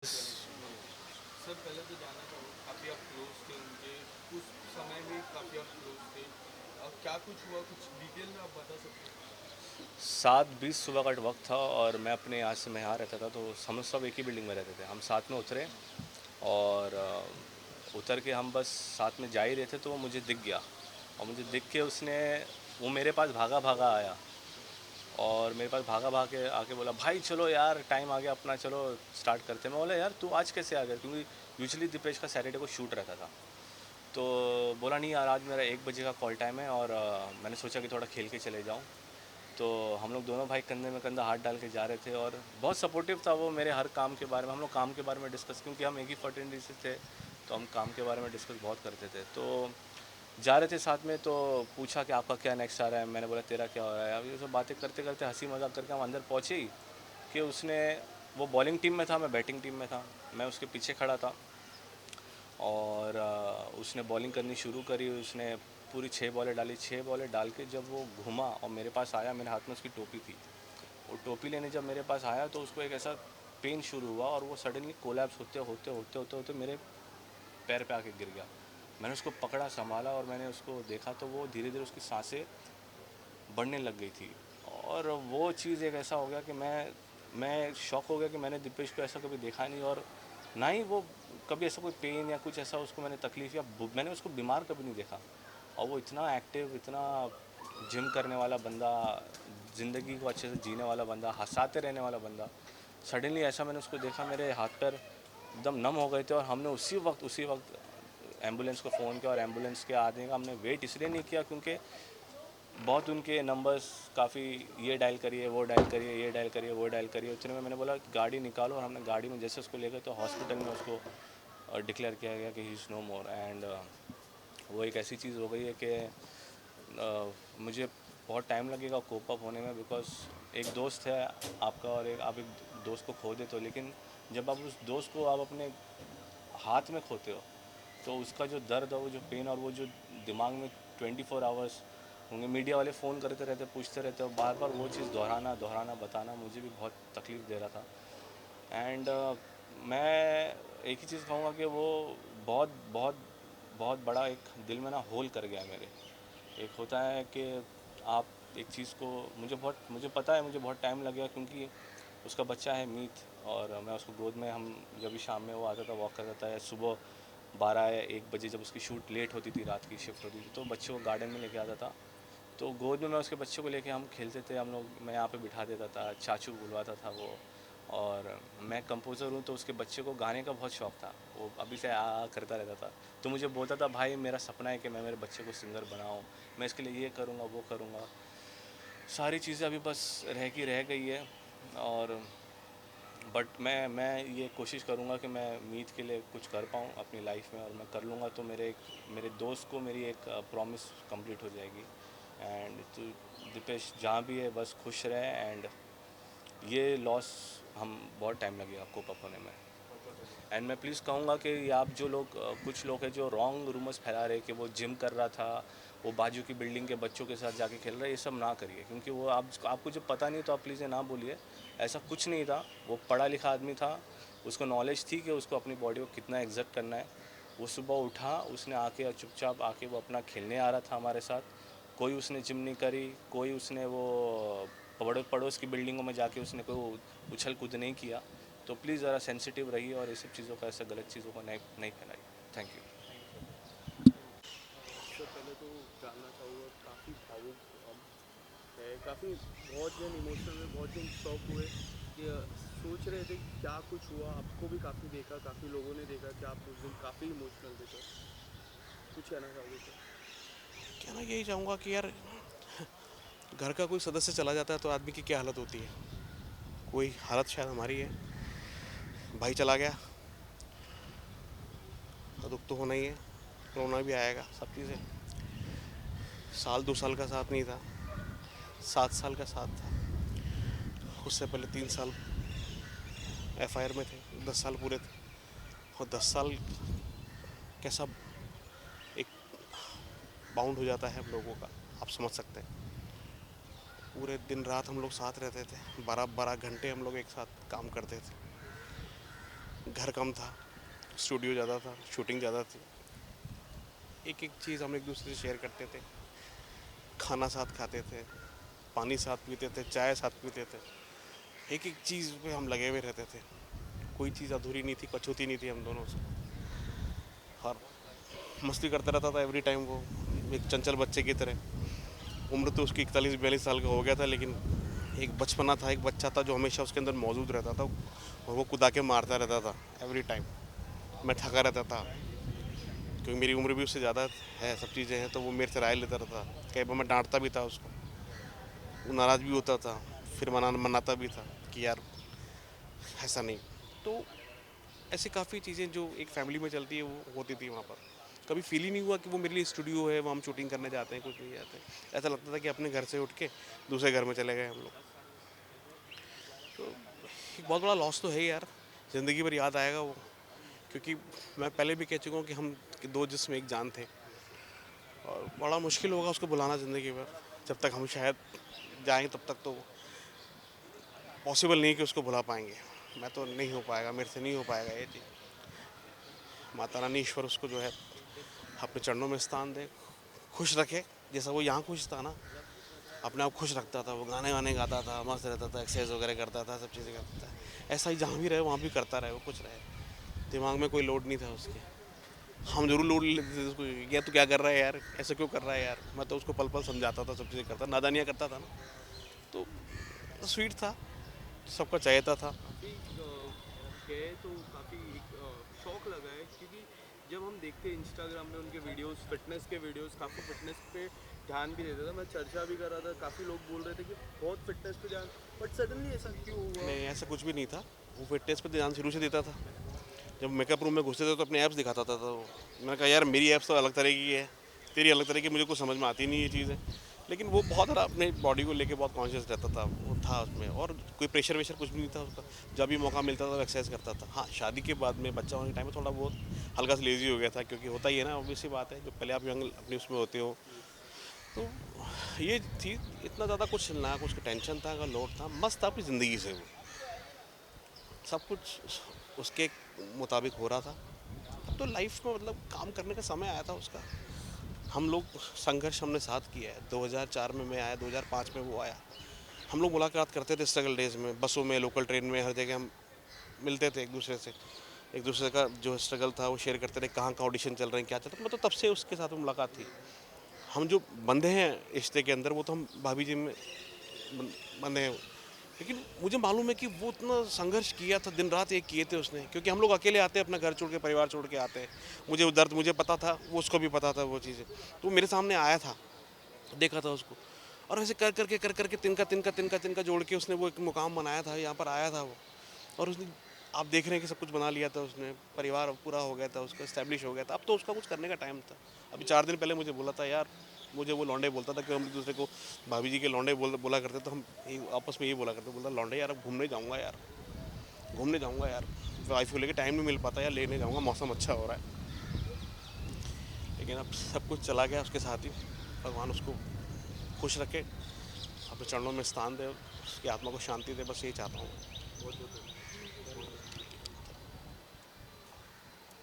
Sir पहले तो जानना चाहूँगा काफ़ी आप क्लोज थे उनके उस समय में काफ़ी आप क्लोज थे क्या कुछ हुआ कुछ डिटेल में आप बता सकते हैं 7:20 सुबह का वक्त था और मैं अपने यहाँ से मैं यहाँ रहता था, तो हम सब एक ही बिल्डिंग में रहते थे। हम साथ में उतरे और उतर के हम बस साथ में जा ही रहे थे, तो वो मुझे दिख गया और मुझे दिख के वो मेरे पास भागा भागा आया और मेरे पास भागा भाग के आके बोला, भाई चलो यार टाइम आ गया अपना, चलो स्टार्ट करते हैं। मैं बोला, यार तू आज कैसे आ गया, क्योंकि यूजुअली दीपेश का सैटरडे को शूट रहता था। तो बोला, नहीं यार आज मेरा 1 बजे का कॉल टाइम है और मैंने सोचा कि थोड़ा खेल के चले जाऊँ। तो हम लोग दोनों भाई कंधे में कंधा हाथ डाल के जा रहे थे और बहुत सपोर्टिव था वो मेरे हर काम के बारे में। हम लोग काम के बारे में डिस्कस, क्योंकि हम एक ही फर्टिलिटी से थे, तो हम काम के बारे में डिस्कस बहुत करते थे। तो जा रहे थे साथ में, तो पूछा कि आपका क्या नेक्स्ट आ रहा है। मैंने बोला तेरा क्या हो रहा है। अब ये सब बातें करते करते हंसी मजाक करके हम अंदर पहुँचे ही कि वो बॉलिंग टीम में था, मैं बैटिंग टीम में था। मैं उसके पीछे खड़ा था और उसने बॉलिंग करनी शुरू करी। उसने पूरी 6 बॉलें डाली। 6 बॉलें डाल के जब वो घुमा और मेरे पास आया, मेरे हाथ में उसकी टोपी थी। वो टोपी लेने जब मेरे पास आया तो उसको एक ऐसा पेन शुरू हुआ और वो सडनली कोलैप्स होते होते होते होते होते मेरे पैर पे आके गिर गया। मैंने उसको पकड़ा, संभाला और मैंने उसको देखा तो वो धीरे धीरे उसकी सांसें बढ़ने लग गई थी। और वो चीज़ एक ऐसा हो गया कि मैं शॉक हो गया कि मैंने दीपेश को ऐसा कभी देखा नहीं, और ना ही वो कभी ऐसा कोई पेन या कुछ ऐसा उसको मैंने तकलीफ़ या मैंने उसको बीमार कभी नहीं देखा। और वो इतना एक्टिव, इतना जिम करने वाला बंदा, ज़िंदगी को अच्छे से जीने वाला बंदा, हँसाते रहने वाला बंदा, सडनली ऐसा मैंने उसको देखा, मेरे हाथ पैर एकदम नम हो गए थे। और हमने उसी वक्त एम्बुलेंस को फ़ोन किया और एम्बुलेंस के आने का हमने वेट इसलिए नहीं किया क्योंकि बहुत उनके नंबर्स काफ़ी, ये डायल करिए, वो डायल करिए, ये डायल करिए, वो डायल करिए। उतने में मैंने बोला गाड़ी निकालो, और हमने गाड़ी में जैसे उसको ले गए तो हॉस्पिटल में उसको डिक्लेयर किया गया कि he is no more. And वो एक ऐसी चीज़ हो गई है कि मुझे बहुत टाइम लगेगा कोप अप होने में, बिकॉज एक दोस्त है आपका और आप एक दोस्त को खो देते हो, लेकिन जब आप उस दोस्त को आप अपने हाथ में खोते हो तो उसका जो दर्द और वो जो पेन और वो जो दिमाग में 24 आवर्स होंगे, मीडिया वाले फ़ोन करते रहते, पूछते रहते, और बार बार वो चीज़ दोहराना दोहराना बताना मुझे भी बहुत तकलीफ़ दे रहा था। एंड मैं एक ही चीज़ कहूँगा कि वो बहुत बहुत बहुत बड़ा एक दिल में ना होल कर गया मेरे। एक होता है कि आप एक चीज़ को, मुझे पता है मुझे बहुत टाइम लगेगा, क्योंकि उसका बच्चा है मीत, और मैं उसको गोद में, हम जब भी शाम में वो आता था वॉक करता था, या सुबह 12 या 1 बजे जब उसकी शूट लेट होती थी, रात की शिफ्ट होती थी, तो बच्चे को गार्डन में लेके आता था। तो गोद में मैं उसके बच्चे को लेके हम खेलते थे, हम लोग, मैं यहाँ पे बिठा देता था, चाचू बुलवाता था वो। और मैं कंपोज़र हूँ, तो उसके बच्चे को गाने का बहुत शौक़ था, वो अभी से आ करता रहता था। तो मुझे बोलता था, भाई मेरा सपना है कि मैं मेरे बच्चे को सिंगर बनाऊँ, मैं इसके लिए ये करूँगा वो करूँगा। सारी चीज़ें अभी बस रह गई है। और बट मैं ये कोशिश करूँगा कि मैं मीत के लिए कुछ कर पाऊँ अपनी लाइफ में, और मैं कर लूँगा तो मेरे दोस्त को मेरी एक प्रॉमिस कंप्लीट हो जाएगी। एंड तो दीपेश जहाँ भी है बस खुश रहे। एंड ये लॉस हम बहुत टाइम लगेगा कोप अप होने में। एंड मैं प्लीज़ कहूँगा कि आप जो लोग, कुछ लोग हैं जो रॉन्ग रूमर्स फैला रहे कि वो जिम कर रहा था, वो बाजू की बिल्डिंग के बच्चों के साथ जाके खेल रहा है, ये सब ना करिए, क्योंकि वो आपको जब पता नहीं तो आप प्लीज़ ये ना बोलिए। ऐसा कुछ नहीं था, वो पढ़ा लिखा आदमी था, उसको नॉलेज थी कि उसको अपनी बॉडी को कितना एग्जर्ट करना है। वो सुबह उठा, उसने आके चुपचाप आके वो अपना खेलने आ रहा था हमारे साथ। कोई उसने जिम नहीं करी, कोई उसने वो पड़ोस की बिल्डिंगों में जाके उसने कोई उछल कूद नहीं किया। तो प्लीज़ ज़रा सेंसिटिव रहिए और ये सब चीज़ों का, ऐसा गलत चीज़ों को नहीं नहीं फैलाइए। Thank you. सर पहले तो जानना चाहूँगा काफ़ी भावुक है काफ़ी बहुत जन इमोशनल हुए बहुत जन शॉक हुए कि सोच रहे थे कि क्या कुछ हुआ आपको भी काफ़ी देखा काफ़ी लोगों ने देखा कि आप उस दिन काफ़ी इमोशनल थे सर कुछ कहना चाहोगे सर कहना यही चाहूँगा कि यार, घर का कोई सदस्य चला जाता है तो आदमी की क्या हालत होती है। कोई हालत शायद हमारी है। भाई चला गया तो दुख तो होना ही है। रोना भी आएगा, सब चीज़ें। साल 2 साल का साथ नहीं था, 7 साल का साथ था। उससे पहले 3 साल FIR में थे, 10 साल पूरे थे। और 10 साल कैसा एक बाउंड हो जाता है हम लोगों का, आप समझ सकते हैं। पूरे दिन रात हम लोग साथ रहते थे, 12-12 घंटे हम लोग एक साथ काम करते थे। घर कम था, स्टूडियो ज़्यादा था, शूटिंग ज़्यादा थी। एक एक चीज़ हम एक दूसरे से शेयर करते थे, खाना साथ खाते थे, पानी साथ पीते थे, चाय साथ पीते थे। एक एक चीज़ पे हम लगे हुए रहते थे, कोई चीज़ अधूरी नहीं थी, कछूती नहीं थी हम दोनों से। और मस्ती करता रहता था एवरी टाइम वो, एक चंचल बच्चे की तरह। उम्र तो उसकी 41-42 साल का हो गया था, लेकिन एक बचपना था, एक बच्चा था जो हमेशा उसके अंदर मौजूद रहता था, और वो कूदा के मारता रहता था एवरी टाइम। मैं थका रहता था क्योंकि मेरी उम्र भी उससे ज़्यादा है, सब चीज़ें हैं, तो वो मेरे से राय लेता रहता। कई बार मैं डांटता भी था उसको, वो नाराज़ भी होता था, फिर मनाता भी था कि यार ऐसा नहीं। तो ऐसी काफ़ी चीज़ें जो एक फैमिली में चलती है वो होती थी वहाँ पर। कभी फील ही नहीं हुआ कि वो मेरे लिए स्टूडियो है, वहाँ हम शूटिंग करने जाते हैं, कुछ नहीं जाते हैं। ऐसा लगता था कि अपने घर से उठ के दूसरे घर में चले गए हम लोग। तो एक बहुत बड़ा लॉस तो है यार, ज़िंदगी भर याद आएगा वो। क्योंकि मैं पहले भी कह चुका हूँ कि हम कि दो जिस्म एक जान थे, और बड़ा मुश्किल होगा उसको बुलाना ज़िंदगी भर। जब तक हम शायद जाएँ तब तक तो पॉसिबल नहीं कि उसको भुला पाएंगे। मैं तो नहीं हो पाएगा, मेरे से नहीं हो पाएगा ये चीज़। माता रानी ईश्वर उसको जो है अपने चरणों में स्थान दे, खुश रखे। जैसा वो यहाँ खुश था ना, अपने आप खुश रखता था, वो गाने वाने गाता था, मस्त रहता था, एक्सरसाइज वगैरह करता था, सब चीज़ें करता था। ऐसा ही जहाँ भी रहे वहाँ भी करता रहे, वो खुश रहे। दिमाग में कोई लोड नहीं था उसके। हम जरूर लोड लेते थे उसको, ये तू क्या कर रहा है यार, ऐसे क्यों कर रहा है यार। मैं तो उसको पल पल समझाता था, सब चीज़ें करता, नादानियाँ करता था ना। तो स्वीट था, सबका चाहता था। काफ़ी गए तो काफ़ी एक शौक लगा है, क्योंकि जब हम देखते हैं इंस्टाग्राम में उनके वीडियोस, फिटनेस के वीडियोस, काफ़ी फिटनेस पे ध्यान भी देता था। मैं चर्चा भी कर रहा था, काफ़ी लोग बोल रहे थे कि बहुत फिटनेस पे ध्यान, बट सडनली ऐसा क्यों हुआ? नहीं, ऐसा कुछ भी नहीं था। वो फिटनेस पे ध्यान शुरू से देता था। जब मेकअप रूम में घुसते थे तो अपने ऐप्स दिखाता था, तो मैंने कहा यार मेरी ऐप्स तो अलग तरह की है, तेरी अलग तरह की, मुझे कुछ समझ में आती नहीं ये चीज़ें। लेकिन वो बहुत ज़्यादा अपने बॉडी को लेके बहुत कॉन्शियस रहता था, वो था उसमें। और कोई प्रेशर वेशर कुछ भी नहीं था उसका। जब भी मौका मिलता था वो एक्सरसाइज करता था। हाँ, शादी के बाद में, बच्चा होने के टाइम में थोड़ा बहुत हल्का सा लेजी हो गया था, क्योंकि होता ही है ना, ऑब्वियस सी बात है, जो पहले आप यंग अपनी उसमें होते हो। तो ये थी, इतना ज़्यादा कुछ ना कुछ टेंशन था, अगर लोड था, मस्त था अपनी ज़िंदगी से वो। सब कुछ उसके मुताबिक हो रहा था। अब तो लाइफ में मतलब काम करने का समय आया था उसका। हम लोग संघर्ष हमने साथ किया है। 2004 में मैं आया, 2005 में वो आया। हम लोग मुलाकात करते थे स्ट्रगल डेज में, बसों में, लोकल ट्रेन में, हर जगह हम मिलते थे एक दूसरे से। एक दूसरे का जो स्ट्रगल था वो शेयर करते थे, कहाँ का ऑडिशन चल रहे हैं, क्या चल रहा है। मतलब तब से उसके साथ में मुलाकात थी। हम जो बंधे हैं रिश्ते के अंदर, वो तो हम भाभी जी में बंधे हैं। लेकिन मुझे मालूम है कि वो इतना संघर्ष किया था, दिन रात एक किए थे उसने। क्योंकि हम लोग अकेले आते हैं, अपना घर छोड़ के, परिवार छोड़ के आते हैं। मुझे वो दर्द मुझे पता था, वो उसको भी पता था वो चीज़ें। तो वो मेरे सामने आया था, देखा था उसको, और ऐसे कर करके तिनका तिनका तिनका तिनका जोड़ के उसने वो एक मुकाम बनाया था, यहाँ पर आया था वो। और उसने, आप देख रहे हैं कि सब कुछ बना लिया था उसने, परिवार पूरा हो गया था उसका, इस्टेब्लिश हो गया था। अब तो उसका कुछ करने का टाइम था। अभी 4 दिन पहले मुझे बोला था यार, मुझे वो लौंडे बोलता था कि हम एक दूसरे को भाभी जी के लौंडे बोला करते, तो हम आपस में यही बोला करते। बोलता लौंडे यार, अब घूमने जाऊँगा यार, घूमने जाऊँगा यार, वाइफ को लेके टाइम नहीं मिल पाता यार, लेने जाऊँगा, मौसम अच्छा हो रहा है। लेकिन अब सब कुछ चला गया उसके साथ ही। भगवान उसको खुश रखे, अपने चरणों में स्थान दे, उसकी आत्मा को शांति दे, बस यही चाहता हूँ। बहुत बहुत